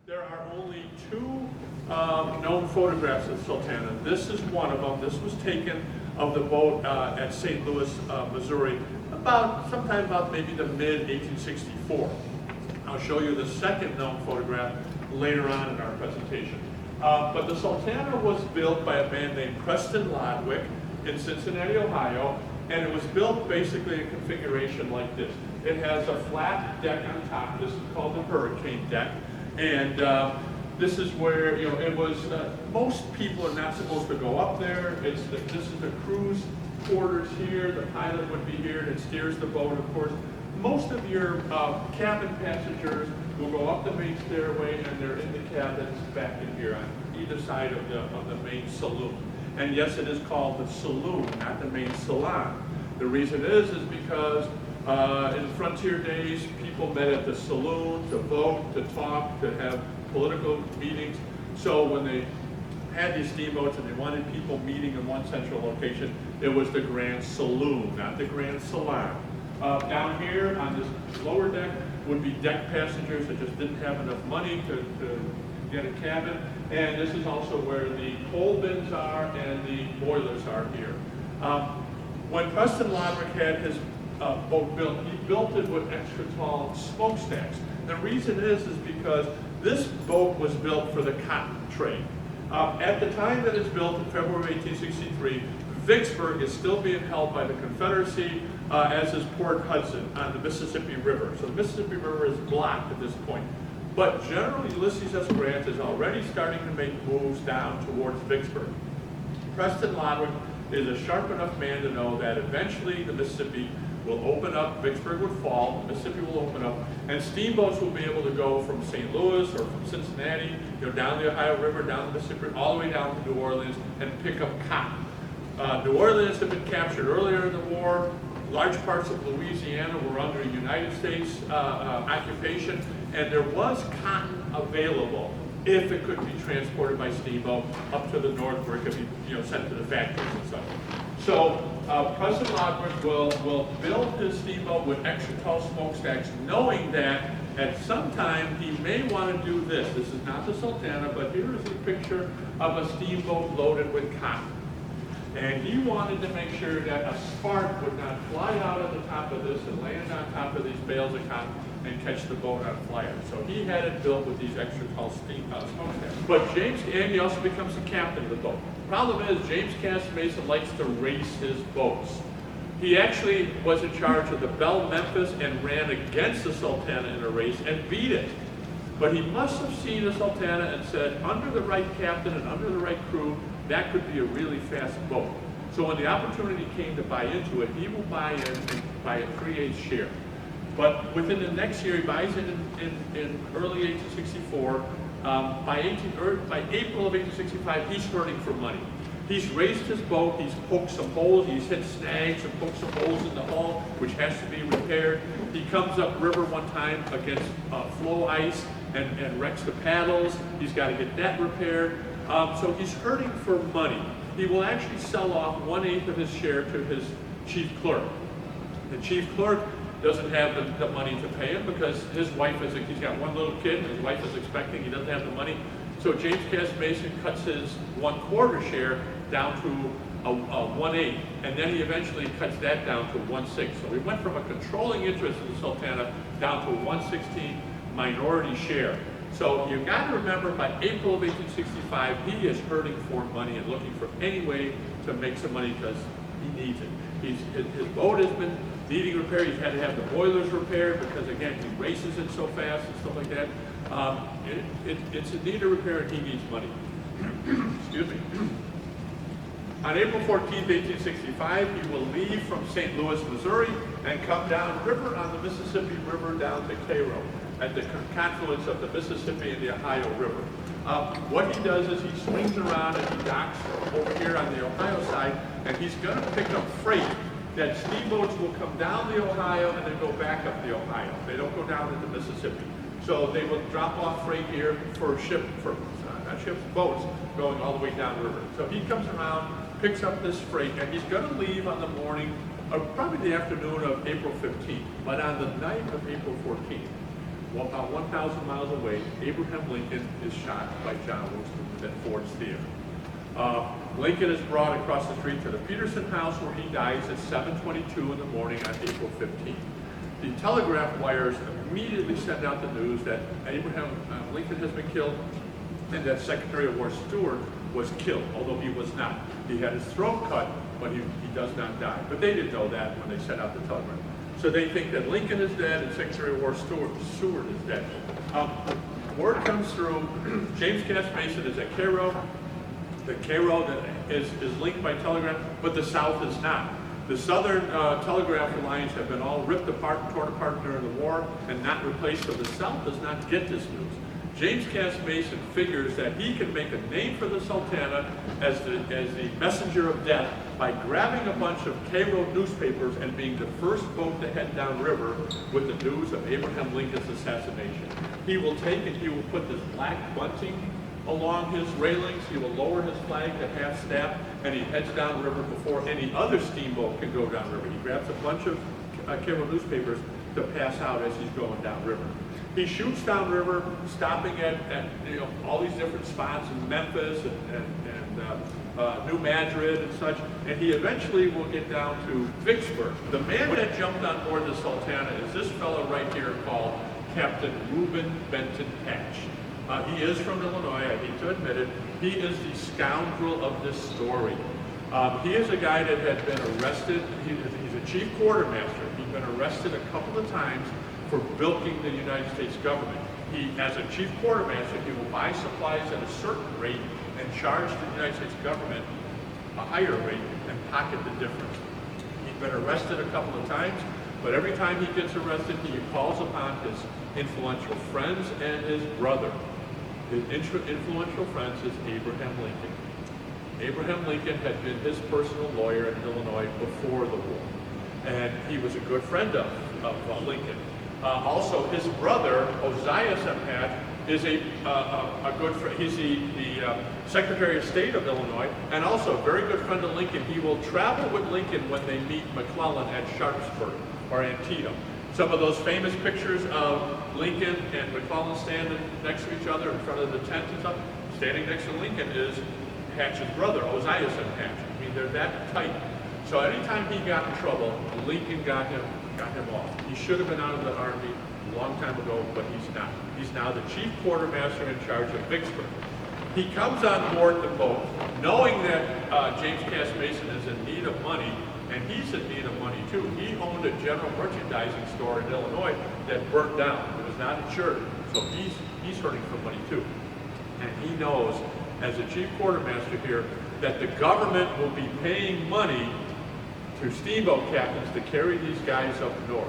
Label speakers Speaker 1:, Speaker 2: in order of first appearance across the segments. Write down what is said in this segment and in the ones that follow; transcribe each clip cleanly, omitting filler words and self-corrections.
Speaker 1: There are only two known photographs of Sultana. This is one of them. This was taken of the boat at St. Louis, Missouri, sometime about maybe the mid-1864. I'll show you the second known photograph later on in our presentation. But the Sultana was built by a man named Preston Lodwick in Cincinnati, Ohio, and it was built basically in a configuration like this. It has a flat deck on top. This is called the hurricane deck. And this is where, it was, most people are not supposed to go up there. This is the crew's quarters here. The pilot would be here and it steers the boat, of course. Most of your cabin passengers will go up the main stairway and they're in the cabins back in here on either side of the main saloon. And yes, it is called the saloon, not the main salon. The reason is because in frontier days, people met at the saloon to vote, to talk, to have political meetings. So when they had these steamboats and they wanted people meeting in one central location, it was the Grand Saloon, not the Grand Salon. Down here on this lower deck would be deck passengers that just didn't have enough money to get a cabin. And this is also where the coal bins are and the boilers are here. When Preston Lodwick had his boat built, he built it with extra tall smokestacks. The reason is because this boat was built for the cotton trade. At the time that it's built in February 1863, Vicksburg is still being held by the Confederacy, as is Port Hudson on the Mississippi River. So the Mississippi River is blocked at this point. But General Ulysses S. Grant is already starting to make moves down towards Vicksburg. Preston Lodwick is a sharp enough man to know that eventually the Mississippi will open up, Vicksburg would fall, Mississippi will open up, and steamboats will be able to go from St. Louis or from Cincinnati, down the Ohio River, down the Mississippi, all the way down to New Orleans and pick up cotton. New Orleans had been captured earlier in the war. Large parts of Louisiana were under United States occupation, and there was cotton available if it could be transported by steamboat up to the north where it could be sent to the factories and such. So President Lodwick will build his steamboat with extra tall smokestacks, knowing that at some time he may want to do this. This is not the Sultana, but here is a picture of a steamboat loaded with cotton. And he wanted to make sure that a spark would not fly out of the top of this and land on top of these bales of cotton and catch the boat on fire. So he had it built with these extra tall smokestacks. But he also becomes the captain of the boat. Problem is, James Cass Mason likes to race his boats. He actually was in charge of the Belle Memphis and ran against the Sultana in a race and beat it. But he must have seen the Sultana and said, under the right captain and under the right crew, that could be a really fast boat. So when the opportunity came to buy into it, he will buy in and buy a 3/8 share. But within the next year, he buys it in early 1864. By April of 1865, he's hurting for money. He's raised his boat, he's poked some holes, he's hit snags and poked some holes in the hull, which has to be repaired. He comes up river one time against floe ice and wrecks the paddles. He's got to get that repaired. So he's hurting for money. He will actually sell off 1/8 of his share to his chief clerk. The chief clerk doesn't have the money to pay him because his wife he's got one little kid and his wife is expecting, he doesn't have the money. So James Cass Mason cuts his 1/4 share down to a 1/8, and then he eventually cuts that down to 1/6. So we went from a controlling interest in the Sultana down to a 1/16 minority share. So you've got to remember, by April of 1865, he is hurting for money and looking for any way to make some money because he needs it. His boat has been needing repair. He's had to have the boilers repaired because, again, he races it so fast and stuff like that. It's in need of repair and he needs money. Excuse me. On April 14, 1865, he will leave from St. Louis, Missouri, and come down river on the Mississippi River down to Cairo at the confluence of the Mississippi and the Ohio River. What he does is he swings around and he docks over here on the Ohio side, and he's going to pick up freight that steamboats will come down the Ohio and then go back up the Ohio. They don't go down into Mississippi. So they will drop off freight here for boats going all the way down the river. So he comes around, picks up this freight, and he's going to leave on the morning, or probably the afternoon of April 15th. But on the night of April 14th, about 1,000 miles away, Abraham Lincoln is shot by John Wilkes at Ford's Theater. Lincoln is brought across the street to the Peterson house where he dies at 7:22 in the morning on April 15th. The telegraph wires immediately send out the news that Abraham Lincoln has been killed and that Secretary of War Stewart was killed, although he was not. He had his throat cut, but he does not die. But they didn't know that when they sent out the telegram. So they think that Lincoln is dead and Secretary of War Stewart is dead. Word comes through, James Cass Mason is at Cairo. The Cairo that is linked by telegraph, but the South is not. The Southern telegraph lines have been all ripped apart and torn apart during the war and not replaced, so the South does not get this news. James Cass Mason figures that he can make a name for the Sultana as the messenger of death by grabbing a bunch of Cairo newspapers and being the first boat to head downriver with the news of Abraham Lincoln's assassination. He will take and he will put this black bunting along his railings, he will lower his flag to half staff, and he heads downriver before any other steamboat can go downriver. He grabs a bunch of Cairo newspapers to pass out as he's going downriver. He shoots downriver, stopping at all these different spots in Memphis and New Madrid and such, and he eventually will get down to Vicksburg. The man that jumped on board the Sultana is this fellow right here called Captain Reuben Hatch. He is from Illinois, I hate to admit it. He is the scoundrel of this story. He is a guy that had been arrested. He's a chief quartermaster. He's been arrested a couple of times for bilking the United States government. He, as a chief quartermaster, he will buy supplies at a certain rate and charge the United States government a higher rate and pocket the difference. He's been arrested a couple of times, but every time he gets arrested, he calls upon his influential friends and his brother. His influential friends is Abraham Lincoln. Abraham Lincoln had been his personal lawyer in Illinois before the war, and he was a good friend of Lincoln. Also, his brother, Ozias M. Hatch, is a good friend. He's the Secretary of State of Illinois, and also a very good friend of Lincoln. He will travel with Lincoln when they meet McClellan at Sharpsburg or Antietam. Some of those famous pictures of Lincoln and McClellan standing next to each other in front of the tent and stuff, standing next to Lincoln is Hatch's brother, Ozias M. Hatch. I mean, they're that tight. So anytime he got in trouble, Lincoln got him off. He should have been out of the Army a long time ago, but he's not. He's now the chief quartermaster in charge of Vicksburg. He comes on board the boat knowing that James Cass Mason is in need of money, and he's in need of money too. He owned a general merchandising store in Illinois that burnt down. It was not insured, so he's hurting for money too. And he knows, as a chief quartermaster here, that the government will be paying money to steamboat captains to carry these guys up north.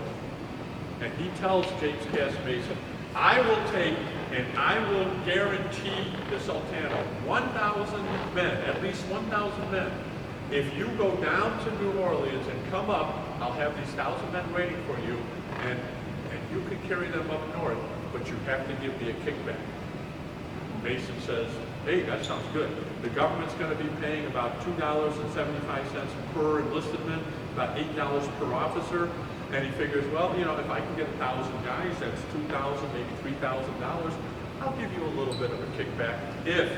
Speaker 1: And he tells James Cass Mason, I will take and I will guarantee the Sultana 1,000 men, at least 1,000 men. If you go down to New Orleans and come up, I'll have these 1,000 men waiting for you, and you can carry them up north, but you have to give me a kickback. Mason says, hey, that sounds good. The government's going to be paying about $2.75 per enlisted man, about $8 per officer. And he figures, well, if I can get 1,000 guys, that's $2,000, maybe $3,000. I'll give you a little bit of a kickback if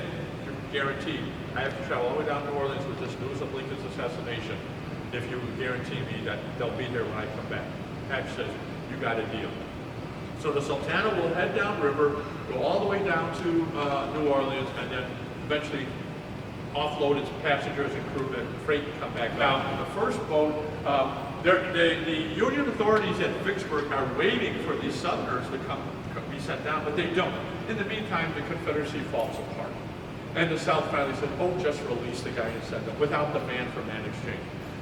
Speaker 1: you're guaranteed. I have to travel all the way down to New Orleans with this news of Lincoln's assassination. If you guarantee me that they'll be there when I come back. Hatch says, you got a deal. So the Sultana will head downriver, go all the way down to New Orleans, and then eventually offload its passengers and crew and freight and come back down. And the first boat, the Union authorities at Vicksburg are waiting for these Southerners to be sent down, but they don't. In the meantime, the Confederacy falls apart. And the South finally said, oh, just release the guy and send them without the man-for-man exchange.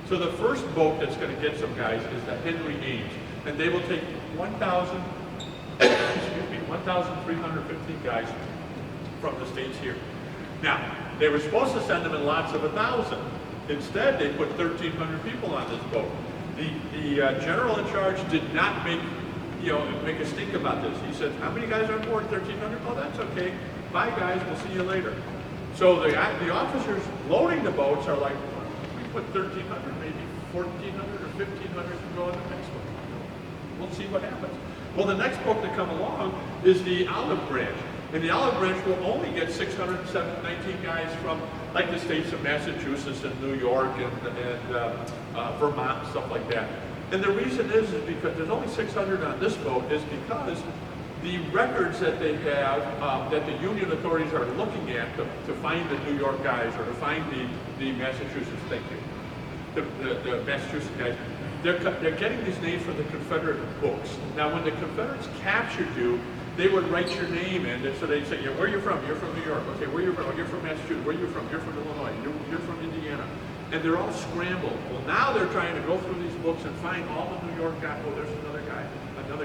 Speaker 1: So the first boat that's going to get some guys is the Henry Ames, and they will take 1,315 guys from the states here. Now, they were supposed to send them in lots of 1,000. Instead, they put 1,300 people on this boat. The general in charge did not make a stink about this. He said, how many guys are on board? 1,300? Oh, that's okay. Bye, guys. We'll see you later. So the officers loading the boats are like, we put 1,300, maybe 1,400 or 1,500 to go in the next one. We'll see what happens. Well, the next boat to come along is the Olive Branch. And the Olive Branch will only get 619 guys from like the states of Massachusetts and New York and Vermont and stuff like that. And the reason is because there's only 600 on this boat is because the records that they have, that the Union authorities are looking at to find the New York guys or to find the Massachusetts, thank you, the Massachusetts guys, they're getting these names from the Confederate books. Now, when the Confederates captured you, they would write your name in, and so they'd say, yeah, where are you from? You're from New York. Okay, where are you from? Oh, you're from Massachusetts. Where are you from? You're from Illinois. You're from Indiana. And they're all scrambled. Well, now they're trying to go through these books and find all the New York guys. Oh, there's another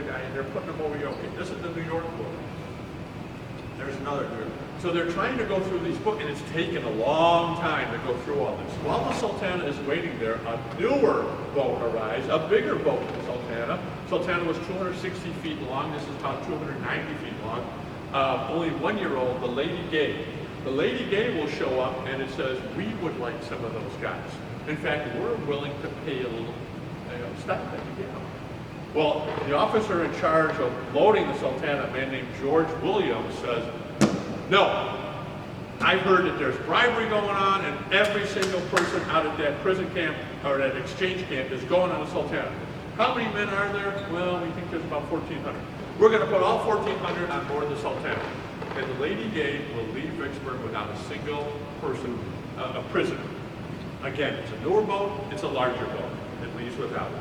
Speaker 1: guy, and they're putting them over here. Okay, this is the New York book. There's another group. So they're trying to go through these books, and it's taken a long time to go through all this. While the Sultana is waiting there, a newer boat arrives, a bigger boat than the Sultana. Sultana was 260 feet long. This is about 290 feet long. Only 1 year old, the Lady Gay. The Lady Gay will show up, and it says, we would like some of those guys. In fact, we're willing to pay a little stipend to get them. Well, the officer in charge of loading the Sultana, a man named George Williams, says, no, I've heard that there's bribery going on and every single person out at that prison camp or that exchange camp is going on the Sultana. How many men are there? Well, we think there's about 1,400. We're going to put all 1,400 on board the Sultana. And the Lady Gay will leave Vicksburg without a single person, a prisoner. Again, it's a newer boat, it's a larger boat. It leaves without it.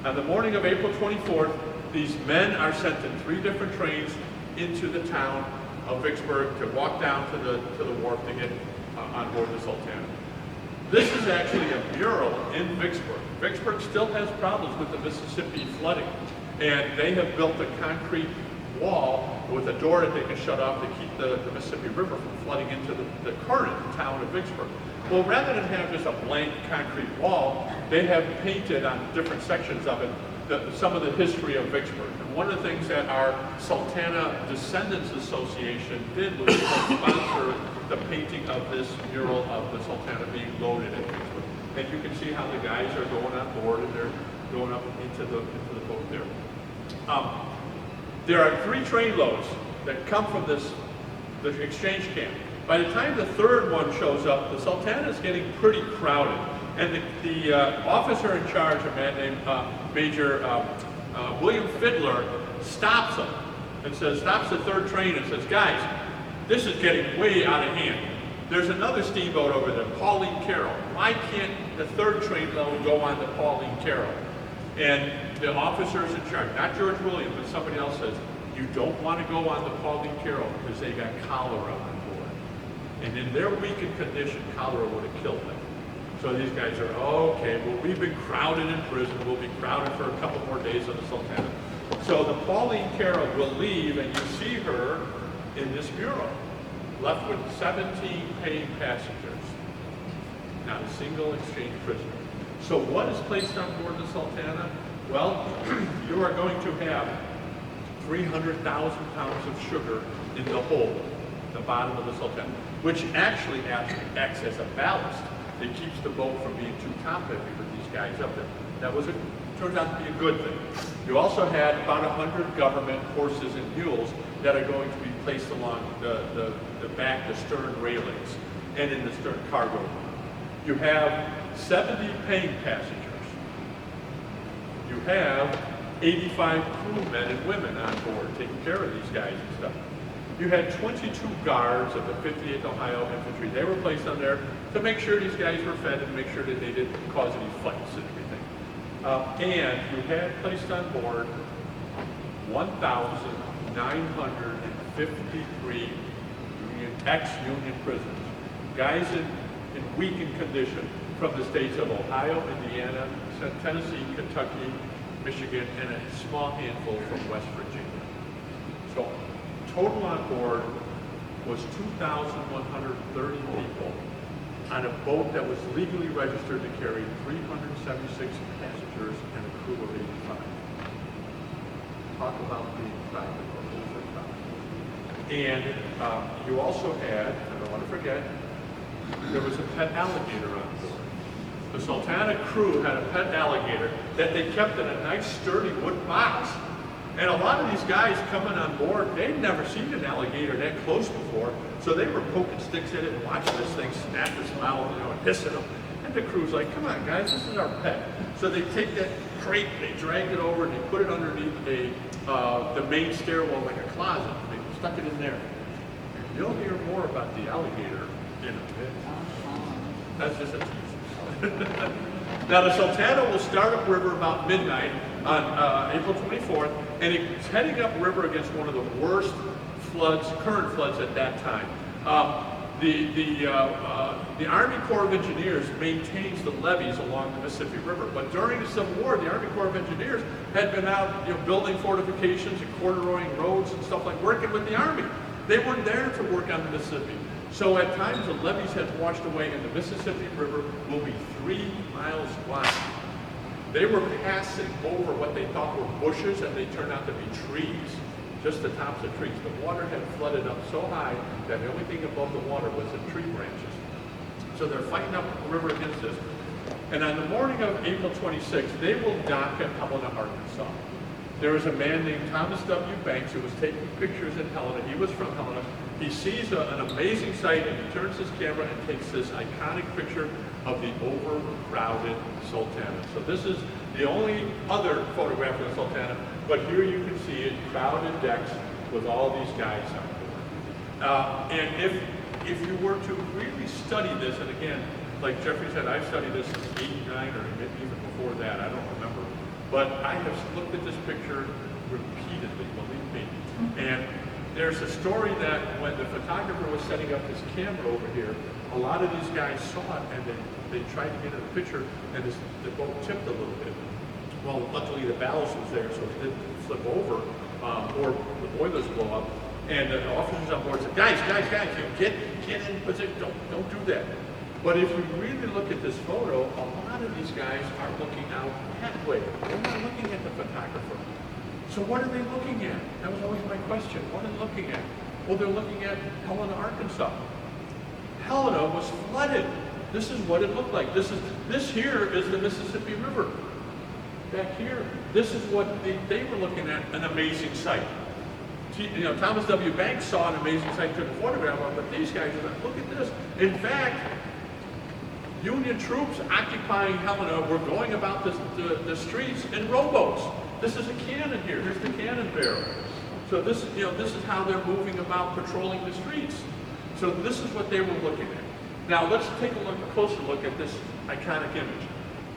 Speaker 1: On the morning of April 24th, these men are sent in 3 different trains into the town of Vicksburg to walk down to the wharf to get on board the Sultana. This is actually a mural in Vicksburg. Vicksburg still has problems with the Mississippi flooding, and they have built a concrete wall with a door that they can shut off to keep the Mississippi River from flooding into the current town of Vicksburg. Well, rather than have just a blank concrete wall, they have painted on different sections of it some of the history of Vicksburg. And one of the things that our Sultana Descendants Association did was sponsor the painting of this mural of the Sultana being loaded at Vicksburg. And you can see how the guys are going on board and they're going up into the boat there. There are 3 train loads that come from the exchange camp. By the time the 3rd one shows up, the Sultana is getting pretty crowded. And the officer in charge, a man named Major William Fiddler, stops them and stops the 3rd train and says, guys, this is getting way out of hand. There's another steamboat over there, Pauline Carroll. Why can't the 3rd train load go on to Pauline Carroll? And the officers in charge, not George Williams, but somebody else says, you don't want to go on the Pauline Carroll because they got cholera on board. And in their weakened condition, cholera would have killed them. So these guys are, okay, well, we've been crowded in prison. We'll be crowded for a couple more days on the Sultana. So the Pauline Carroll will leave, and you see her in this mural, left with 17 paying passengers, not a single exchange prisoner. So what is placed on board the Sultana? Well, you are going to have 300,000 pounds of sugar in the hold, the bottom of the Sultana, which actually acts as a ballast. It keeps the boat from being too top heavy for these guys up there. That turns out to be a good thing. You also had about 100 government horses and mules that are going to be placed along the back, the stern railings, and in the stern cargo. You have 70 paying passengers. You have 85 crewmen and women on board taking care of these guys and stuff. You had 22 guards of the 58th Ohio Infantry. They were placed on there to make sure these guys were fed and make sure that they didn't cause any fights and everything. And you had placed on board 1,953 ex-Union prisoners, guys in weakened condition from the states of Ohio, Indiana, Tennessee, Kentucky, Michigan, and a small handful from West Virginia. So total on board was 2,130 people on a boat that was legally registered to carry 376 passengers and a crew of 85. Talk about being crowded or overcrowded. And you also had, I don't want to forget, there was a pet alligator on board. The Sultana crew had a pet alligator that they kept in a nice sturdy wood box. And a lot of these guys coming on board, they'd never seen an alligator that close before, so they were poking sticks at it and watching this thing snap its mouth, and hissing them. And the crew's like, come on guys, this is our pet. So they take that crate, they drag it over, and they put it underneath the main stairwell like a closet. They stuck it in there. You'll hear more about the alligator in a bit. That's just a tease. Now the Sultana will start upriver about midnight on April 24th, and it's heading upriver against one of the worst floods, current floods at that time. The Army Corps of Engineers maintains the levees along the Mississippi River, but during the Civil War, the Army Corps of Engineers had been out, building fortifications and corduroying roads and stuff like working with the Army. They weren't there to work on the Mississippi. So at times the levees had washed away, and the Mississippi River will be 3 miles wide. They were passing over what they thought were bushes, and they turned out to be trees, just the tops of trees. The water had flooded up so high that the only thing above the water was the tree branches. So they're fighting up the river against this. And on the morning of April 26th, they will dock at Helena, Arkansas. There is a man named Thomas W. Banks who was taking pictures in Helena. He was from Helena. He sees an amazing sight, and he turns his camera and takes this iconic picture of the overcrowded Sultana. So this is the only other photograph of the Sultana, but here you can see it, crowded decks with all these guys on board. And if you were to really study this, and again, like Jeffrey said, I've studied this since '89 or maybe even before that, I don't remember. But I have looked at this picture repeatedly, believe me. And there's a story that when the photographer was setting up his camera over here, a lot of these guys saw it and they tried to get in the picture, and the boat tipped a little bit. Well, luckily the ballast was there, so it didn't flip over or the boilers blow up. And the officers on board said, guys, get in position, don't do that. But if you really look at this photo, a lot of these guys are looking out that way. They're not looking at the photographer. So what are they looking at? That was always my question. What are they looking at? Well, they're looking at Helena, Arkansas. Helena was flooded. This is what it looked like. This here is the Mississippi River. Back here, this is what they were looking at, an amazing sight. Thomas W. Banks saw an amazing sight, took a photograph of it, but these guys are like, look at this. In fact, Union troops occupying Helena were going about the streets in rowboats. This is a cannon here. Here's the cannon barrel. So this is how they're moving about patrolling the streets. So this is what they were looking at. Now let's take a closer look at this iconic image.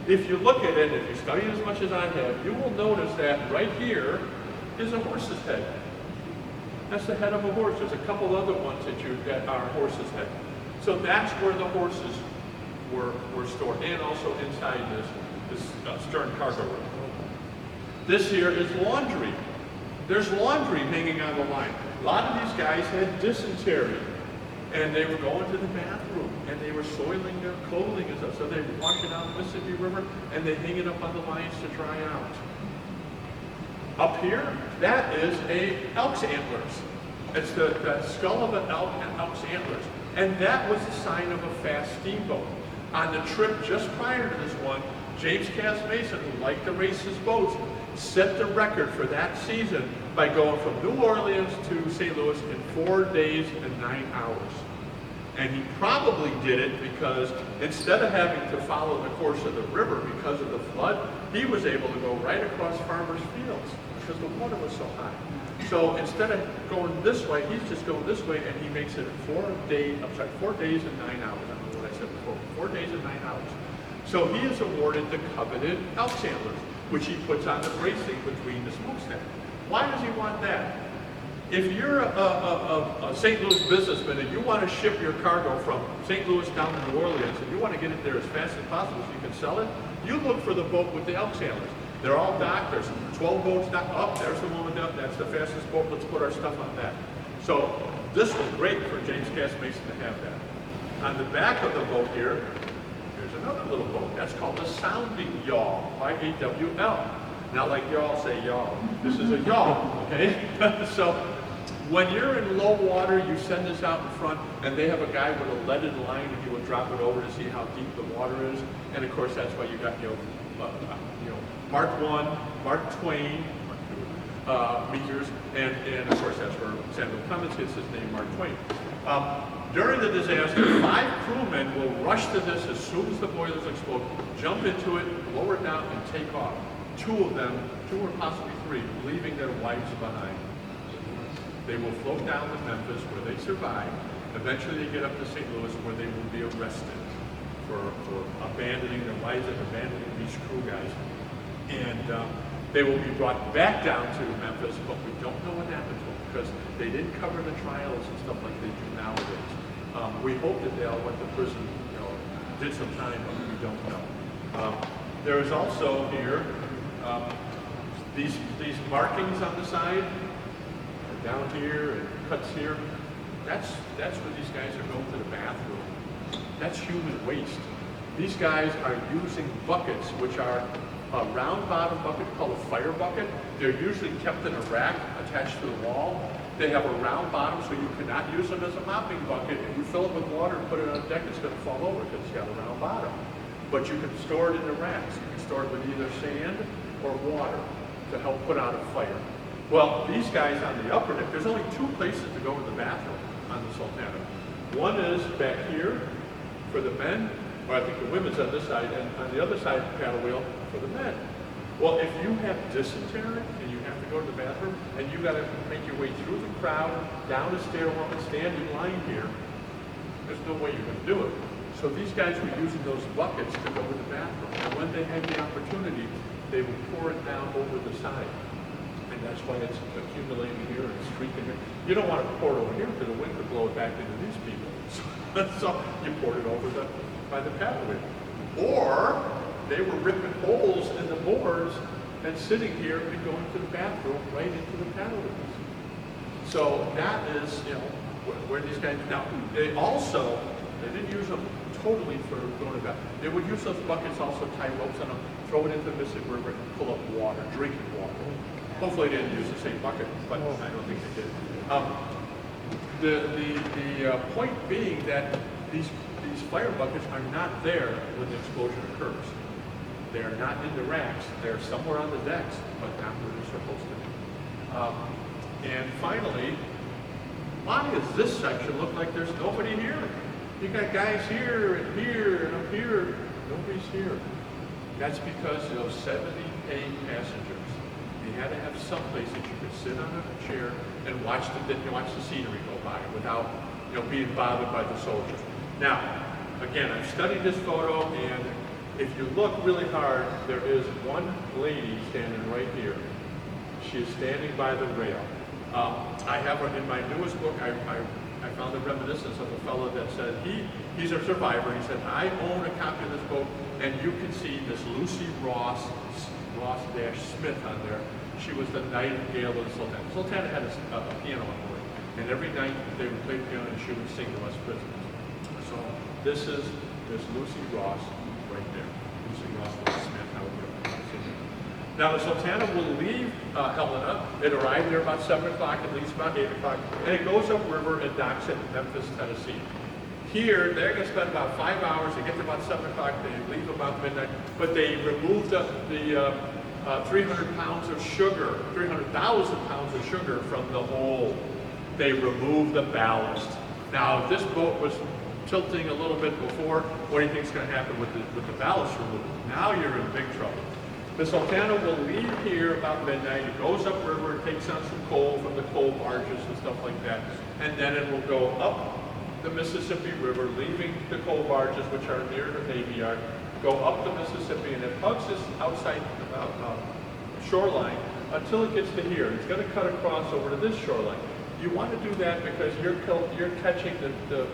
Speaker 1: If you look at it, if you study it as much as I have, you will notice that right here is a horse's head. That's the head of a horse. There's a couple other ones that are horse's head. So that's where the horses were stored, and also inside this stern cargo room. This here is laundry. There's laundry hanging on the line. A lot of these guys had dysentery, and they were going to the bathroom, and they were soiling their clothing and stuff. So they wash it out in the Mississippi River, and they hang it up on the lines to dry out. Up here, that is elk's antlers. It's the skull of an elk and elk's antlers. And that was the sign of a fast steamboat. On the trip just prior to this one, James Cass Mason, who liked to race his boats, set the record for that season by going from New Orleans to St. Louis in 4 days and 9 hours. And he probably did it because instead of having to follow the course of the river because of the flood, he was able to go right across farmers' fields because the water was so high. So instead of going this way, he's just going this way, and he makes it 4 days and 9 hours. I don't know what I said before, 4 days and 9 hours. So he is awarded the coveted elk's antlers, which he puts on the bracing between the smokestack. Why does he want that? If you're a St. Louis businessman and you want to ship your cargo from St. Louis down to New Orleans and you want to get it there as fast as possible so you can sell it, you look for the boat with the elk's antlers. They're all docked. There's 12 boats docked. Oh, there's the one with that. That's the fastest boat. Let's put our stuff on that. So this was great for James Cass Mason to have that. On the back of the boat here, there's another little boat. That's called the Sounding Yaw, Y-A-W-L. Not like y'all say yaw. This is a yaw, okay? So when you're in low water, you send this out in front, and they have a guy with a leaded line, and he will drop it over to see how deep the water is. And of course, that's why you got, Mark 1, Mark Twain, meters, and of course that's where Samuel Clemens gets his name, Mark Twain. During the disaster, 5 crewmen will rush to this as soon as the boilers explode, jump into it, lower it down, and take off. 2 of them, 2 or possibly 3, leaving their wives behind. They will float down to Memphis where they survive. Eventually they get up to St. Louis where they will be arrested for abandoning their wives and abandoning these crew guys. And they will be brought back down to Memphis, but we don't know what happened to them because they didn't cover the trials and stuff like they do nowadays. We hope that they all went to prison, did some time, but we don't know. There is also here these markings on the side, down here and cuts here. That's where these guys are going to the bathroom. That's human waste. These guys are using buckets, which are a round bottom bucket called a fire bucket. They're usually kept in a rack attached to the wall. They have a round bottom, so you cannot use them as a mopping bucket. If you fill it with water and put it on deck, it's going to fall over because it's got a round bottom. But you can store it in the racks. You can store it with either sand or water to help put out a fire. Well, these guys on the upper deck, there's only 2 places to go to the bathroom on the Sultana. One is back here for the men, or I think the women's on this side, and on the other side, paddle wheel for the men. Well, if you have dysentery and you have to go to the bathroom, and you got to make your way through the crowd, down the stairwell, and stand in line here, there's no way you're going to do it. So these guys were using those buckets to go to the bathroom, and when they had the opportunity, they would pour it down over the side. And that's why it's accumulating here and streaking here. You don't want to pour it over here because the wind could blow it back into these people. So you poured it over by the paddle wheel. Or they were ripping holes in the boards and sitting here and going to the bathroom right into the paddle wheels. So that is, where these guys, now they didn't use them totally for going to the bathroom. They would use those buckets also, tie ropes on them, throw it into the Mississippi River and pull up water, drinking water. Hopefully they didn't use the same bucket, but I don't think they did. The point being that these fire buckets are not there when the explosion occurs. They are not in the racks. They're somewhere on the decks, but not where they're supposed to be. And finally, why does this section look like there's nobody here? You got guys here and here and up here. Nobody's here. That's because those 70 paying passengers. You had to have some place that you could sit on a chair and watch the scenery go by without being bothered by the soldiers. Now, again, I've studied this photo, and if you look really hard, there is one lady standing right here. She is standing by the rail. I have her in my newest book. I found a reminiscence of a fellow that said he's a survivor. He said, I own a copy of this book, and you can see this Lucy Ross-Smith on there. She was the nightingale of the Sultana. Sultana had a piano on board, and every night they would play piano and she would sing to us prisoners. So this is Lucy Ross right there. Lucy Ross-Smith, how would you pronounce it? Now the Sultana will leave Helena. It arrived there about 7 o'clock, it leaves about 8 o'clock, and it goes upriver and docks at Memphis, Tennessee. Here, they're going to spend about 5 hours. They get to about 7 o'clock. They leave about midnight. But they remove the 300 pounds of sugar, 300,000 pounds of sugar from the hold. They remove the ballast. Now, if this boat was tilting a little bit before, what do you think is going to happen with the ballast removal? Now you're in big trouble. The Sultana will leave here about midnight. It goes upriver. It takes on some coal from the coal barges and stuff like that. And then it will go up the Mississippi River, leaving the coal barges, which are near the Navy Yard, go up the Mississippi, and it hugs this outside shoreline until it gets to here. It's going to cut across over to this shoreline. You want to do that because you're catching the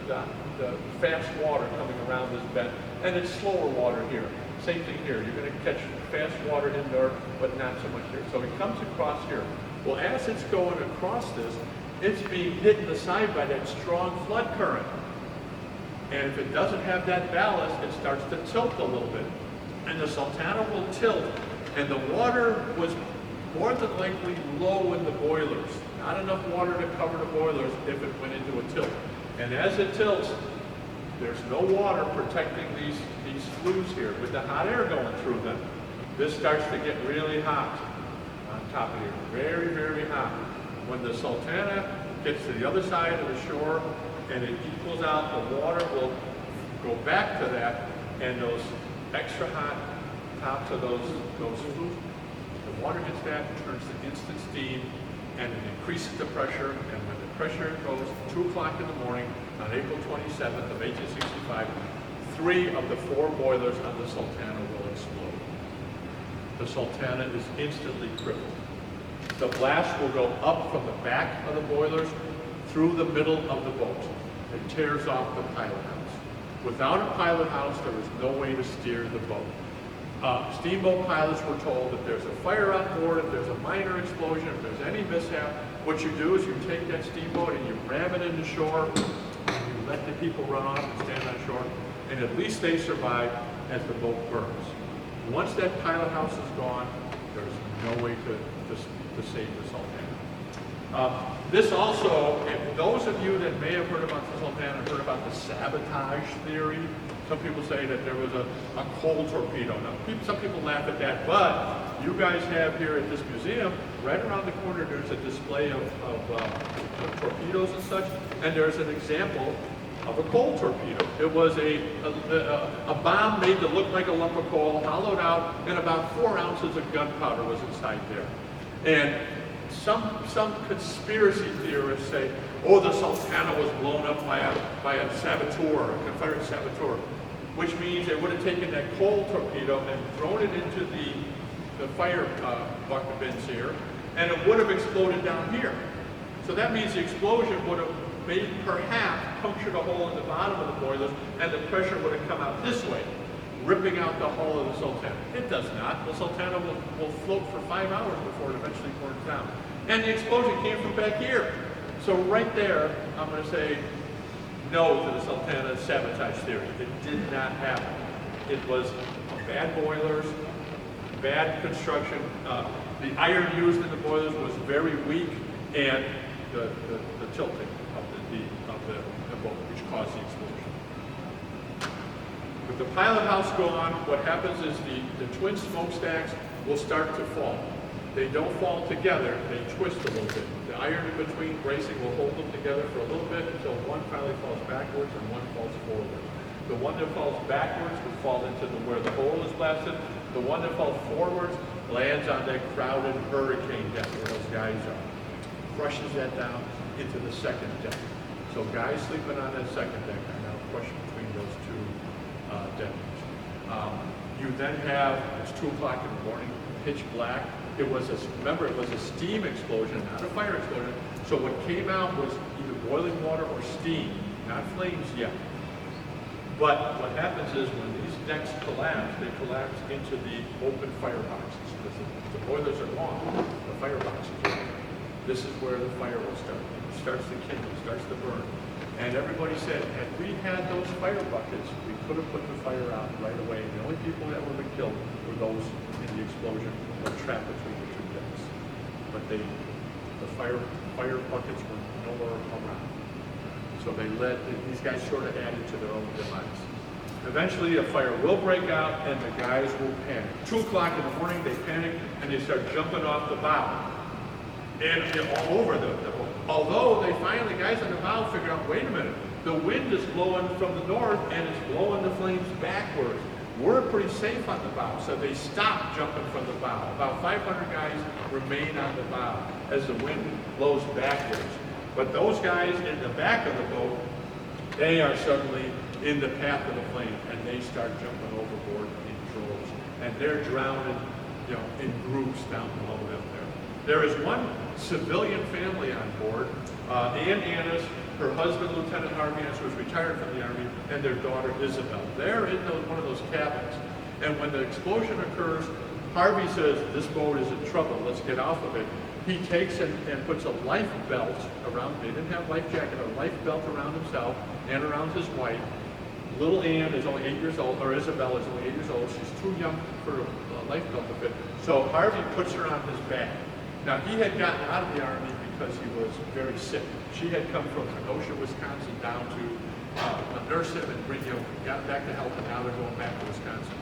Speaker 1: fast water coming around this bend, and it's slower water here. Same thing here. You're going to catch fast water in there, but not so much here. So it comes across here. Well, as it's going across this, it's being hit in the side by that strong flood current. And if it doesn't have that ballast, it starts to tilt a little bit. And the Sultana will tilt. And the water was more than likely low in the boilers. Not enough water to cover the boilers if it went into a tilt. And as it tilts, there's no water protecting these flues here. With the hot air going through them, this starts to get really hot. on top of here, very, very hot. When the Sultana gets to the other side of the shore and it equals out, the water will go back to that, and those extra hot tops of those flutes, the water hits that, turns to instant steam, and it increases the pressure, and when the pressure goes 2 o'clock in the morning on April 27th of 1865, 3 of the 4 boilers on the Sultana will explode. The Sultana is instantly crippled. The blast will go up from the back of the boilers through the middle of the boat. It tears off the pilot house. Without a pilot house, there is no way to steer the boat. Steamboat pilots were told that there's a fire on board, if there's a minor explosion, if there's any mishap, what you do is you take that steamboat and you ram it into shore, and you let the people run off and stand on shore, and at least they survive as the boat burns. Once that pilot house is gone, there's no way to save the Sultana. This also, if those of you that may have heard about the Sultana heard about the sabotage theory. Some people say that there was a coal torpedo. Now, some people laugh at that, but you guys have here at this museum, right around the corner, there's a display of torpedoes and such, and there's an example of a coal torpedo. It was a bomb made to look like a lump of coal, hollowed out, and about 4 ounces of gunpowder was inside there. And some conspiracy theorists say, oh, the Sultana was blown up by a saboteur, a Confederate saboteur, which means they would have taken that coal torpedo and thrown it into the fire bucket bins here, and it would have exploded down here. So that means the explosion would have perhaps punctured a hole in the bottom of the boilers, and the pressure would have come out this way, ripping out the hull of the Sultana. It does not. The Sultana will float for 5 hours before it eventually burns down. And the explosion came from back here. So right there, I'm going to say no to the Sultana sabotage theory. It did not happen. It was bad boilers, bad construction. The iron used in the boilers was very weak, and the tilting of the boat, which caused the explosion. With the pilot house gone, what happens is the twin smokestacks will start to fall. They don't fall together, they twist a little bit. The iron in between bracing will hold them together for a little bit until one finally falls backwards and one falls forward. The one that falls backwards will fall into where the hole is blasted. The one that falls forwards lands on that crowded hurricane deck where those guys are. Crushes that down into the second deck. So guys sleeping on that second deck are now crushed between those two decks. You then have, it's 2 o'clock in the morning, pitch black. Remember, it was a steam explosion, not a fire explosion. So what came out was either boiling water or steam, not flames yet. But what happens is when these decks collapse, they collapse into the open fireboxes. Because the boilers are gone, the fireboxes are gone. This is where the fire will start. It starts to kindle, starts to burn. And everybody said, had we had those fire buckets, we could have put the fire out right away. The only people that would have been killed were those in the explosion or trapped between the 2 decks. But the fire buckets were nowhere around. So these guys sort of added to their own demise. Eventually a fire will break out and the guys will panic. 2 o'clock in the morning they panic and they start jumping off the bow. And all over the boat. Although the guys on the bow figure out, wait a minute, the wind is blowing from the north and it's blowing the flames backwards. We're pretty safe on the bow, so they stop jumping from the bow. About 500 guys remain on the bow as the wind blows backwards. But those guys in the back of the boat, they are suddenly in the path of the flame, and they start jumping overboard in droves. And they're drowning, in groups down below them there. There is one civilian family on board, Ann Annis, her husband, Lieutenant Harvey Annis, who was retired from the Army, and their daughter, Isabella. They're in one of those cabins. And when the explosion occurs, Harvey says, this boat is in trouble, let's get off of it. He takes and puts a life belt around, they didn't have life jacket, a life belt around himself and around his wife. Little Ann is only 8 years old, or Isabella is only 8 years old. She's too young for a life belt to fit. So Harvey puts her on his back. Now, he had gotten out of the Army because he was very sick. She had come from Kenosha, Wisconsin, down to nurse him and bring him, got back to health, and now they're going back to Wisconsin.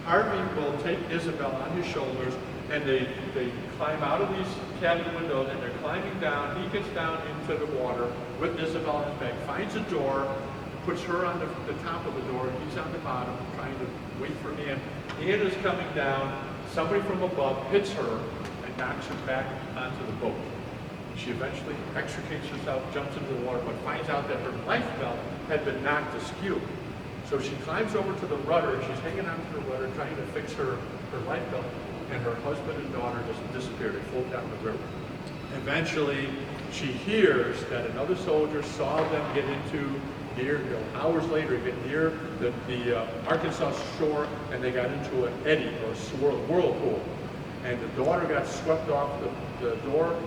Speaker 1: Harvey will take Isabella on his shoulders and they climb out of these cabin windows, and they're climbing down. He gets down into the water with Isabella in his bag, finds a door, puts her on the top of the door, he's on the bottom, trying to wait for Ann. Ann is coming down, somebody from above hits her and knocks her back onto the boat. She eventually extricates herself, jumps into the water, but finds out that her life belt had been knocked askew. So she climbs over to the rudder, she's hanging onto the rudder, trying to fix her life belt, and her husband and daughter just disappear. They float down the river. Eventually, she hears that another soldier saw them get into near, hours later, get near the Arkansas shore, and they got into an eddy or a whirlpool. And the daughter got swept off the door.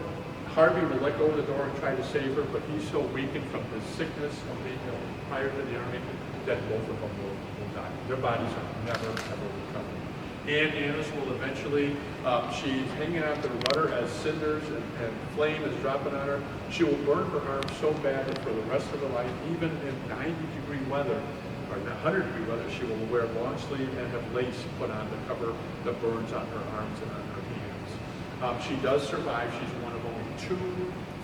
Speaker 1: Harvey will let go of the door and try to save her, but he's so weakened from his sickness of being prior to the Army that both of them will die. Their bodies are never, ever recovered. And Annis will eventually, she's hanging out the rudder as cinders and flame is dropping on her. She will burn her arms so bad that for the rest of her life, even in 90-degree weather, or 100-degree weather, she will wear long sleeve and have lace put on to cover the burns on her arms and on her hands. She does survive. She's one of only 2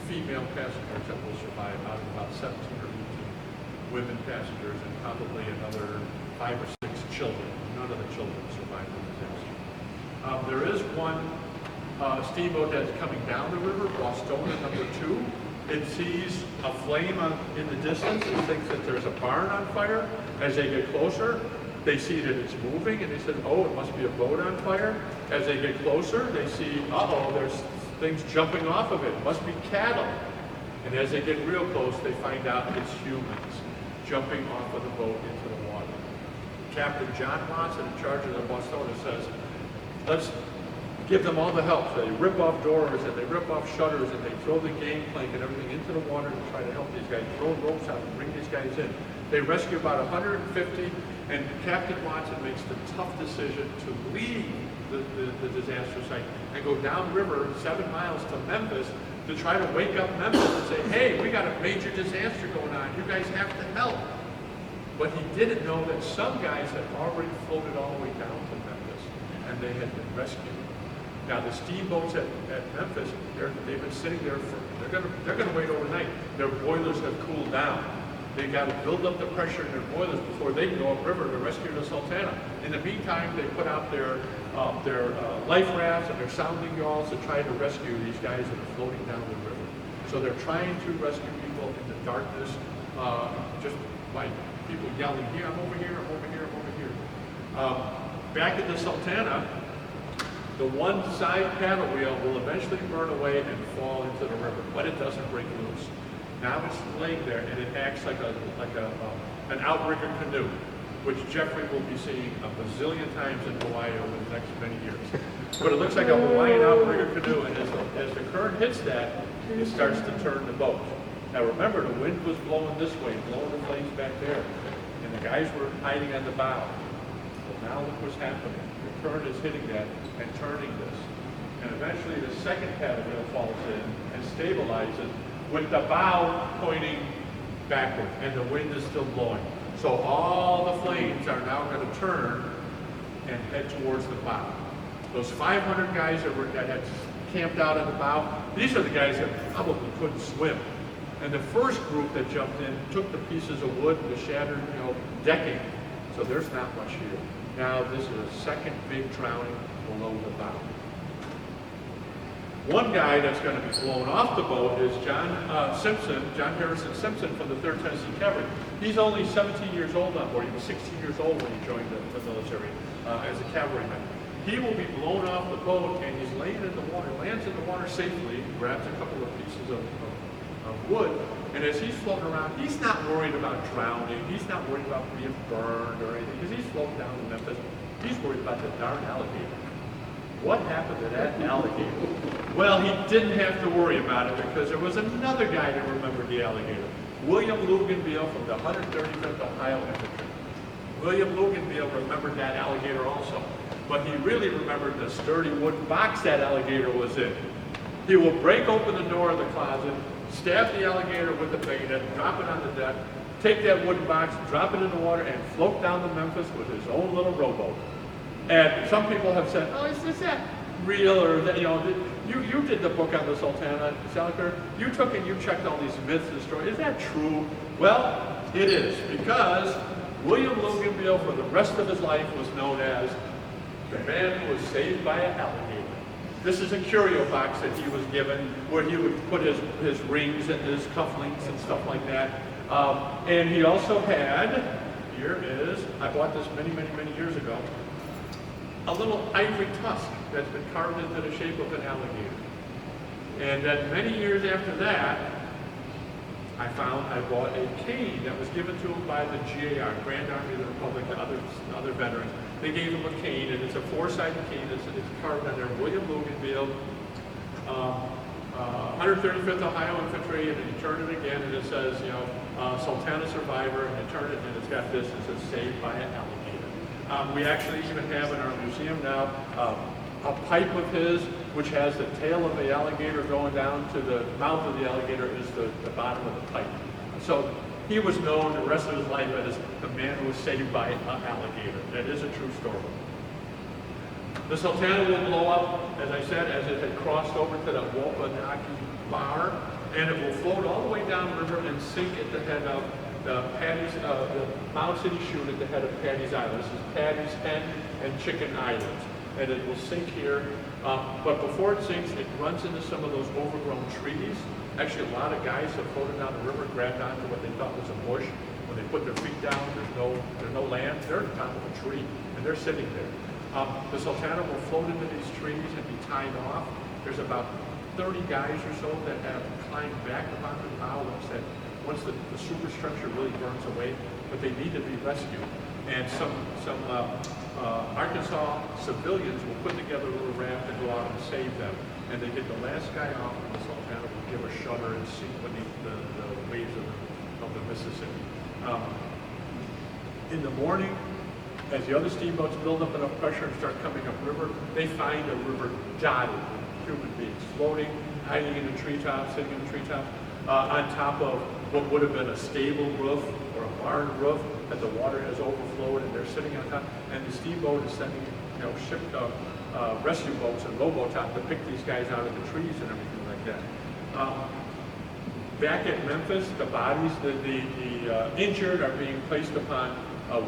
Speaker 1: female passengers that will survive out of about 17 or 18 women passengers, and probably another 5 or 6 children. None of the children survived the disaster. There is one steamboat that's coming down the river, Bostona number 2. It sees a flame in the distance. It thinks that there's a barn on fire. As they get closer, they see that it's moving, and they said, oh, it must be a boat on fire. As they get closer, they see, uh-oh, there's things jumping off of it. It must be cattle. And as they get real close, they find out it's humans jumping off of the boat into the water. Captain John Watson, in charge of the Bostona, says, let's give them all the help. So they rip off doors and they rip off shutters and they throw the gangplank and everything into the water to try to help these guys, throw ropes out and bring these guys in. They rescue about 150, and Captain Watson makes the tough decision to leave the disaster site and go downriver 7 miles to Memphis to try to wake up Memphis and say, hey, we got a major disaster going on. You guys have to help. But he didn't know that some guys had already floated all the way down to Memphis, and they had been rescued. Now the steamboats at Memphis, they've been sitting there they're gonna wait overnight. Their boilers have cooled down. They got to build up the pressure in their boilers before they can go upriver to rescue the Sultana. In the meantime, they put out their life rafts and their sounding yaws to try to rescue these guys that are floating down the river. So they're trying to rescue people in the darkness, just by people yelling, here, I'm over here, I'm over here, I'm over here. Back at the Sultana, the one side paddle wheel will eventually burn away and fall into the river, but it doesn't break loose. Now it's laying there, and it acts like an outrigger canoe, which Jeffrey will be seeing a bazillion times in Hawaii over the next many years. But it looks like a Hawaiian outrigger canoe, and as the current hits that, it starts to turn the boat. Now remember, the wind was blowing this way, blowing the flames back there, and the guys were hiding on the bow. Well, now look what's happening. The current is hitting that and turning this. And eventually the second paddle wheel falls in and stabilizes with the bow pointing backward, and the wind is still blowing. So all the flames are now going to turn and head towards the bow. Those 500 guys that had camped out on the bow, these are the guys that probably couldn't swim. And the first group that jumped in took the pieces of wood and the shattered, decking. So there's not much here. Now this is a second big drowning below the bow. One guy that's going to be blown off the boat is John Harrison Simpson from the 3rd Tennessee Cavalry. He's only 17 years old on board. He was 16 years old when he joined the military as a cavalryman. He will be blown off the boat, and he's laying in the water, lands in the water safely, grabs a couple of pieces of wood, and as he's floating around, he's not worried about drowning. He's not worried about being burned or anything, because he's floating down to Memphis. He's worried about the darn alligator. What happened to that alligator? Well, he didn't have to worry about it because there was another guy that remembered the alligator. William Luganville from the 135th Ohio Infantry. William Luganville remembered that alligator also, but he really remembered the sturdy wooden box that alligator was in. He will break open the door of the closet, stab the alligator with the bayonet, drop it on the deck, take that wooden box, drop it in the water, and float down to Memphis with his own little rowboat. And some people have said, oh, is this that real or that, you did the book on the Sultana Salecker. You took and you checked all these myths and stories. Is that true? Well, it is, because William Loganville for the rest of his life was known as the man who was saved by an alligator. This is a curio box that he was given where he would put his rings and his cufflinks and stuff like that. And he also had, here is, I bought this many, many, many years ago, a little ivory tusk that's been carved into the shape of an alligator. And then many years after that, I bought a cane that was given to him by the GAR, Grand Army of the Republic, to other veterans. They gave him a cane, and it's a four-sided cane. It's carved on there, William Loganville, 135th Ohio Infantry, and then you turn it again, and it says, Sultana survivor, and you turn it, and it's got this, it says saved by an alligator. We actually even have in our museum now a pipe of his, which has the tail of the alligator going down to the mouth of the alligator is the bottom of the pipe. So he was known the rest of his life as the man who was saved by an alligator. That is a true story. The Sultana will blow up, as I said, as it had crossed over to the Wapanaki Bar, and it will float all the way down the river and sink at the head of the Mound City Chute at the head of Patty's Island. This is Patty's Hen and Chicken Islands. And it will sink here. But before it sinks, it runs into some of those overgrown trees. Actually, a lot of guys have floated down the river, grabbed onto what they thought was a bush. When they put their feet down, there's no land. They're at the top of a tree, and they're sitting there. The Sultana will float into these trees and be tied off. There's about 30 guys or so that have climbed back up onto the bow once the superstructure really burns away, but they need to be rescued. And some Arkansas civilians will put together a little raft and go out and save them. And they get the last guy off, and the Sultana will give a shudder and sink beneath the waves of the Mississippi. In the morning, as the other steamboats build up enough pressure and start coming upriver, they find a river dotted with human beings floating, hiding in the treetops, sitting in the treetops, on top of what would have been a stable roof or a barn roof that the water has overflowed, and they're sitting on top. And the steamboat is sending, rescue boats and rowboats out to pick these guys out of the trees and everything like that. Back at Memphis, the bodies, the injured are being placed upon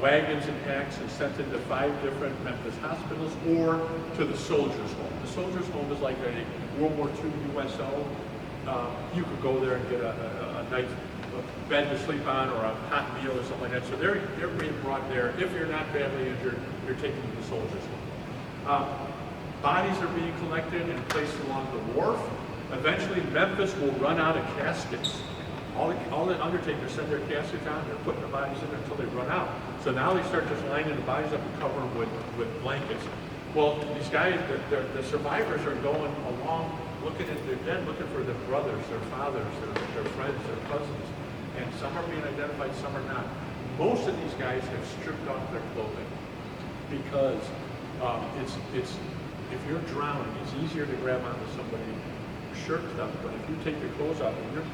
Speaker 1: wagons and hacks and sent into 5 different Memphis hospitals or to the Soldiers' Home. The Soldiers' Home is like a World War II USO. You could go there and get a nice bed to sleep on or a hot meal or something like that. So they're being brought there. If you're not badly injured, you're taken to the Soldiers' Home. Bodies are being collected and placed along the wharf. Eventually, Memphis will run out of caskets. All the undertakers send their caskets on, they're putting the bodies in there until they run out. So now they start just lining the bodies up and covering them with blankets. Well, these guys, the survivors are going along looking at their dead, looking for their brothers, their fathers, their friends, their cousins. And some are being identified, some are not. Most of these guys have stripped off their clothing because if you're drowning, it's easier to grab onto somebody's shirt stuff, but if you take your clothes off and your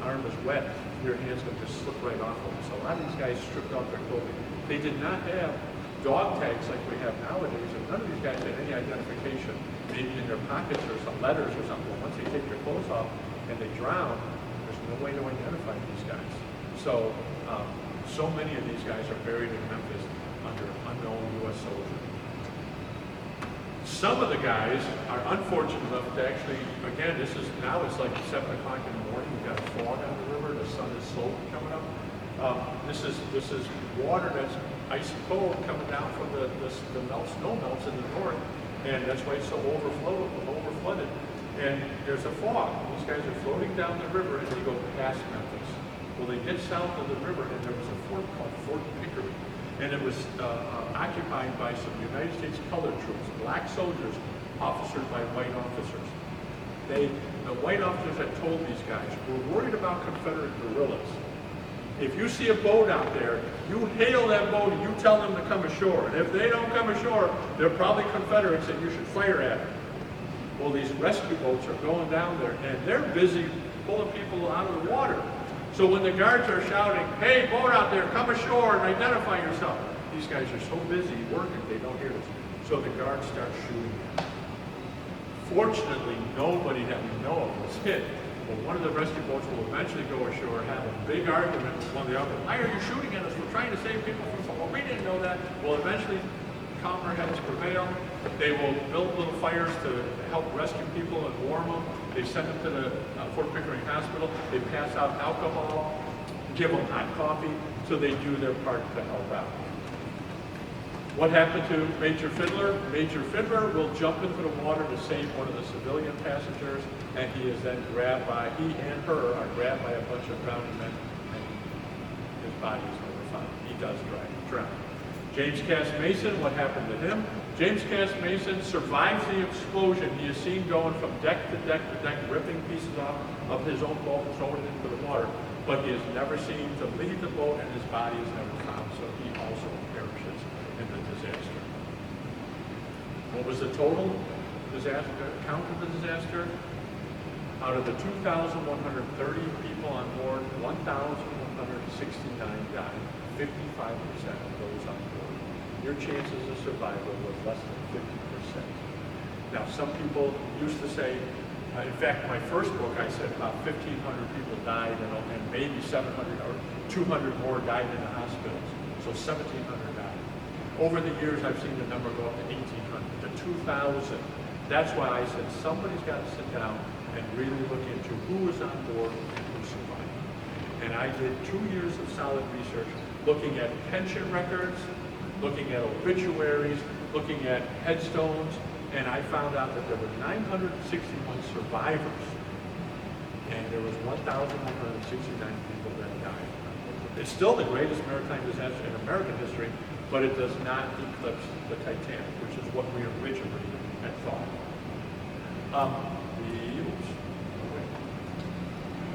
Speaker 1: arm is wet, your hand's going to just slip right off of them. So a lot of these guys stripped off their clothing. They did not have dog tags like we have nowadays, and none of these guys had any identification, maybe in their pockets or some letters or something. Once they take their clothes off and they drown, there's no way to identify these guys. So, so many of these guys are buried in Memphis under unknown U.S. soldiers. Some of the guys are unfortunate enough to actually, again, it's like 7 o'clock in the morning, you've got fog on the river, the sun is slowly coming up. This is water that's icy cold coming down from the snow melts in the north, and that's why it's so overflooded. And there's a fog. These guys are floating down the river and they go past Memphis. Well, they get south of the river and there was a fort called Fort Pickering. And it was occupied by some United States colored troops, black soldiers, officered by white officers. The white officers had told these guys, we're worried about Confederate guerrillas. If you see a boat out there, you hail that boat and you tell them to come ashore. And if they don't come ashore, they're probably Confederates and you should fire at them. Well, these rescue boats are going down there and they're busy pulling people out of the water. So when the guards are shouting, hey, boat out there, come ashore and identify yourself, these guys are so busy working, they don't hear this. So the guards start shooting at them. Fortunately, nobody that we know of was hit. But one of the rescue boats will eventually go ashore, have a big argument with one of the others. Why are you shooting at us? We're trying to save people from something. Well, we didn't know that. Well, eventually, calmer heads prevail. They will build little fires to help rescue people and warm them. They send them to the Fort Pickering Hospital. They pass out alcohol, give them hot coffee, so they do their part to help out. What happened to Major Fiddler? Major Fiddler will jump into the water to save one of the civilian passengers, and he is then grabbed by, he and her are grabbed by a bunch of drowning men, and his body is never found. He does drown. James Cass Mason, what happened to him? James Cass Mason survives the explosion. He is seen going from deck to deck to deck, ripping pieces off of his own boat and throwing it into the water, but he is never seen to leave the boat, and his body is never found, so he also perishes in the disaster. What was the total disaster count of the disaster? Out of the 2,130 people on board, 1,169 died. 55% of those on board. Your chances of survival were less than 50%. Now, some people used to say, in fact, my first book, I said about 1,500 people died, and maybe 700 or 200 more died in the hospitals. So 1,700 died. Over the years, I've seen the number go up to 1,800, to 2,000. That's why I said somebody's got to sit down and really look into who was on board and who survived. And I did 2 years of solid research, looking at pension records, looking at obituaries, looking at headstones, and I found out that there were 961 survivors, and there was 1,169 people that died. It's still the greatest maritime disaster in American history, but it does not eclipse the Titanic, which is what we originally had thought.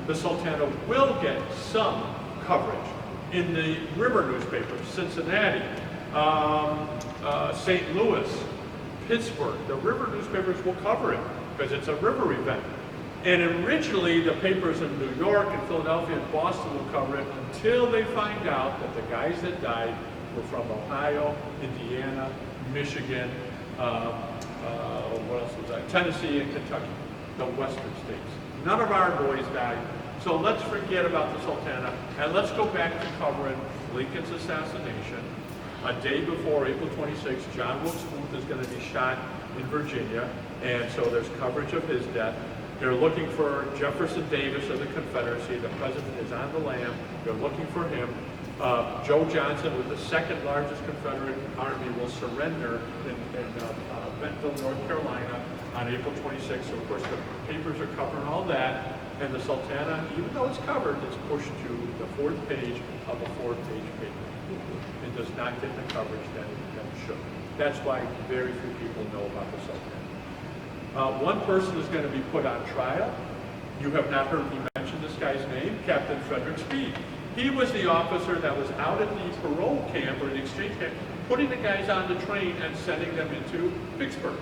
Speaker 1: The Sultana will get some coverage in the river newspapers, Cincinnati, St. Louis, Pittsburgh. The river newspapers will cover it because it's a river event. And originally, the papers in New York and Philadelphia and Boston will cover it until they find out that the guys that died were from Ohio, Indiana, Michigan, what else was that? Tennessee and Kentucky, the western states. None of our boys died. So let's forget about the Sultana, and let's go back to covering Lincoln's assassination. A day before, April 26th, John Wilkes Booth is going to be shot in Virginia, and so there's coverage of his death. They're looking for Jefferson Davis of the Confederacy. The president is on the lam. They're looking for him. Joe Johnson, with the second largest Confederate army, will surrender in Benton, North Carolina on April 26th. So, of course, the papers are covering all that. And the Sultana, even though it's covered, is pushed to the fourth page of a four-page paper. It does not get the coverage that it should. That's why very few people know about the Sultana. One person is going to be put on trial. You have not heard me mention this guy's name, Captain Frederick Speed. He was the officer that was out at the parole camp or the exchange camp, putting the guys on the train and sending them into Vicksburg.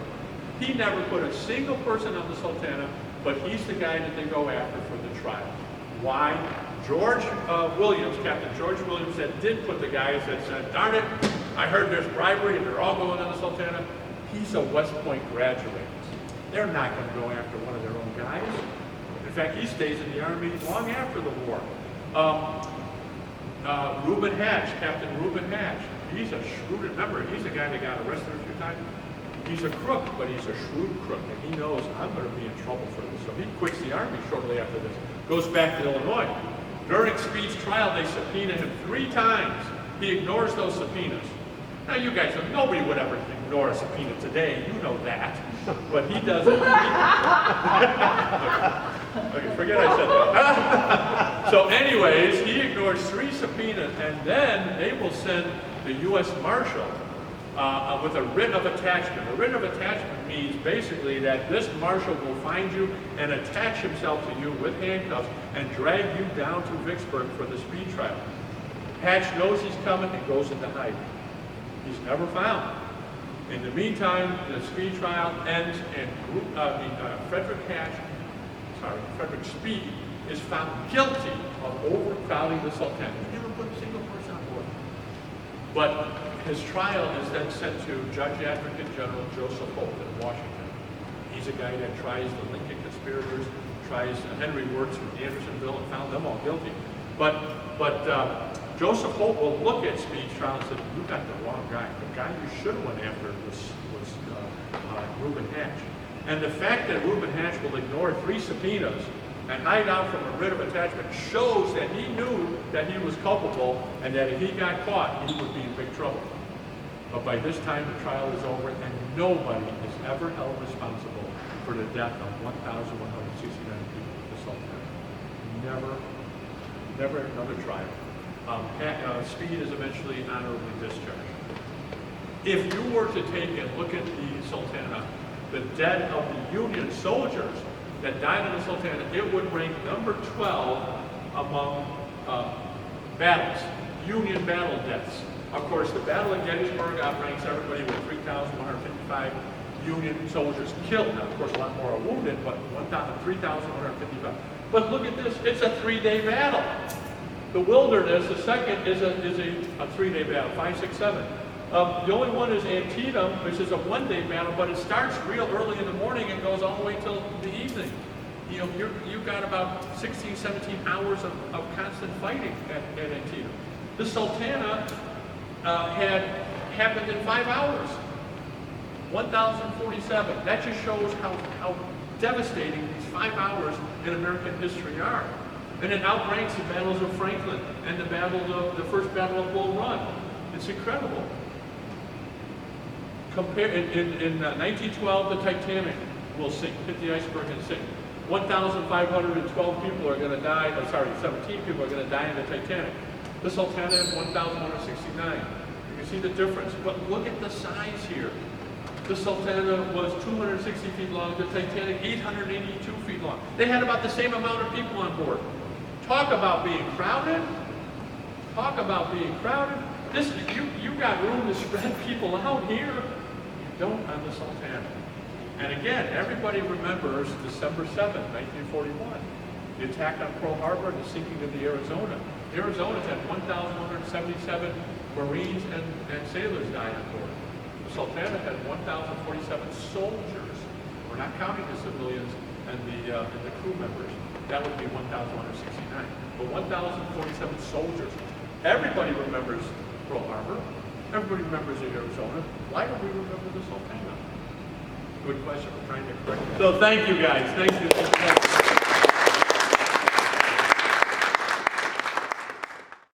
Speaker 1: He never put a single person on the Sultana, but he's the guy that they go after for the trial. Why? George Williams, Captain George Williams, that did put the guys that said, darn it, I heard there's bribery and they're all going on the Sultana. He's a West Point graduate. They're not going to go after one of their own guys. In fact, he stays in the Army long after the war. Reuben Hatch, Captain Reuben Hatch, he's a shrewd, remember, he's the guy that got arrested a few times. He's a crook, but he's a shrewd crook, and he knows I'm going to be in trouble for this. So he quits the Army shortly after this, goes back to Illinois. During Speed's trial, they subpoena him 3 times. He ignores those subpoenas. Now, you guys know, nobody would ever ignore a subpoena today. You know that. But he doesn't. Okay, forget I said that. So anyways, he ignores 3 subpoenas, and then they will send the U.S. Marshal with a writ of attachment. A writ of attachment means basically that this marshal will find you and attach himself to you with handcuffs and drag you down to Vicksburg for the Speed trial. Hatch knows he's coming and goes into hiding. He's never found. In the meantime, the Speed trial ends, and Frederick Speed is found guilty of overcrowding the Sultana. He never put a single person on board. But his trial is then sent to Judge Advocate General Joseph Holt in Washington. He's a guy that tries the Lincoln conspirators, tries Henry Wirtz from Andersonville, and found them all guilty. But Joseph Holt will look at Speed's trial and said, "You got the wrong guy. The guy you should have went after was Reuben Hatch." And the fact that Reuben Hatch will ignore 3 subpoenas and hide out from a writ of attachment shows that he knew that he was culpable and that if he got caught, he would be in big trouble. But by this time, the trial is over, and nobody is ever held responsible for the death of 1,169 people at the Sultana. Never another trial. Speed is eventually honorably discharged. If you were to take and look at the Sultana, the dead of the Union soldiers that died on the Sultana, it would rank number 12 among battles, Union battle deaths. Of course, the Battle of Gettysburg outranks everybody with 3,155 Union soldiers killed. Now, of course, a lot more are wounded, but 3,155. But look at this, it's a 3-day battle. The Wilderness, the second, is a 3-day battle, 5, 6, 7. The only one is Antietam, which is a 1-day battle, but it starts real early in the morning and goes all the way till the evening. You know, you've got about 16, 17 hours of constant fighting at Antietam. The Sultana had happened in 5 hours, 1,047. That just shows how devastating these 5 hours in American history are. And it outranks the battles of Franklin and the first battle of Bull Run. It's incredible. In 1912, the Titanic will sink, hit the iceberg and sink. 1,512 people are going to die, 17 people are going to die in the Titanic. The Sultana had 1,169. You can see the difference. But look at the size here. The Sultana was 260 feet long, the Titanic 882 feet long. They had about the same amount of people on board. Talk about being crowded. Talk about being crowded. You got room to spread people out here. You don't on the Sultana. And again, everybody remembers December 7th, 1941. The attack on Pearl Harbor and the sinking of the Arizona. The Arizona's had 1,177 Marines and sailors died on board. The Sultana had 1,047 soldiers. We're not counting the civilians and the crew members. That would be 1,169. But 1,047 soldiers. Everybody remembers Pearl Harbor. Everybody remembers the Arizona. Why don't we remember the Sultana? Good question. We're trying to correct that. So thank you guys. Thank you.